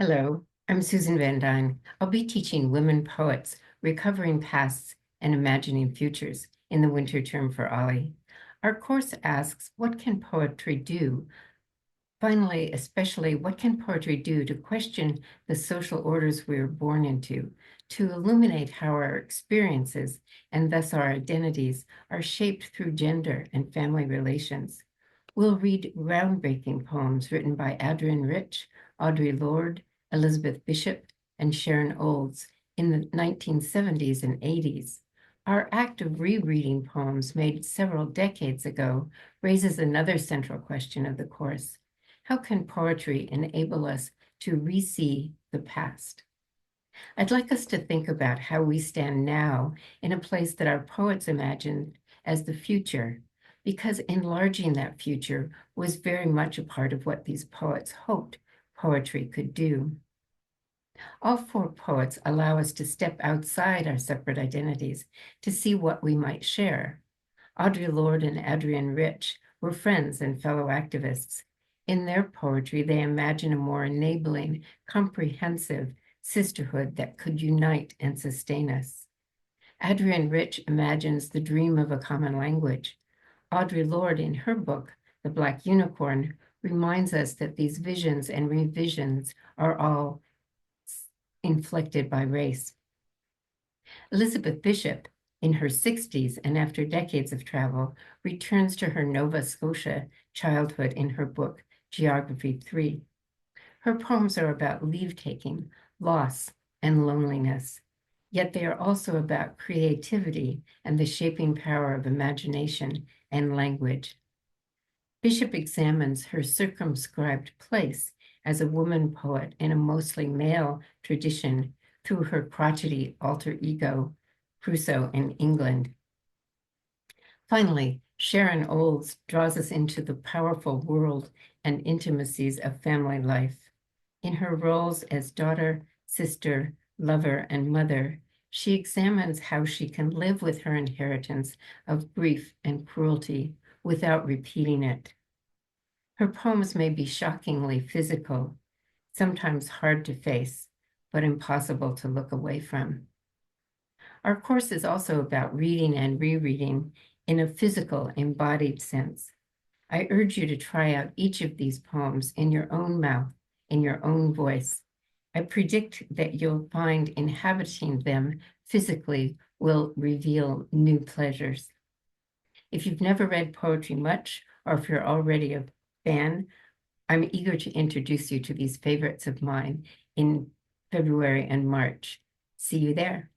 Hello, I'm Susan Van Dyne. I'll be teaching women poets recovering pasts and imagining futures in the winter term for Ollie. Our course asks, what can poetry do? Finally, especially, what can poetry do to question the social orders we were born into, to illuminate how our experiences and thus our identities are shaped through gender and family relations? We'll read groundbreaking poems written by Adrienne Rich, Audre Lorde, Elizabeth Bishop, and Sharon Olds in the 1970s and 80s. Our act of rereading poems made several decades ago raises another central question of the course. How can poetry enable us to re-see the past? I'd like us to think about how we stand now in a place that our poets imagined as the future, because enlarging that future was very much a part of what these poets hoped poetry could do. All four poets allow us to step outside our separate identities to see what we might share. Audre Lorde and Adrienne Rich were friends and fellow activists. In their poetry, they imagine a more enabling, comprehensive sisterhood that could unite and sustain us. Adrienne Rich imagines the dream of a common language. Audre Lorde, in her book, The Black Unicorn, reminds us that these visions and revisions are all inflected by race. Elizabeth Bishop, in her 60s and after decades of travel, returns to her Nova Scotia childhood in her book, Geography 3. Her poems are about leave-taking, loss, and loneliness, yet they are also about creativity and the shaping power of imagination and language. Bishop examines her circumscribed place as a woman poet in a mostly male tradition through her crotchety alter ego, Crusoe in England. Finally, Sharon Olds draws us into the powerful world and intimacies of family life. In her roles as daughter, sister, lover, and mother, she examines how she can live with her inheritance of grief and cruelty without repeating it. Her poems may be shockingly physical, sometimes hard to face, but impossible to look away from. Our course is also about reading and rereading in a physical, embodied sense. I urge you to try out each of these poems in your own mouth, in your own voice. I predict that you'll find inhabiting them physically will reveal new pleasures. If you've never read poetry much, or if you're already a fan, I'm eager to introduce you to these favorites of mine in February and March. See you there.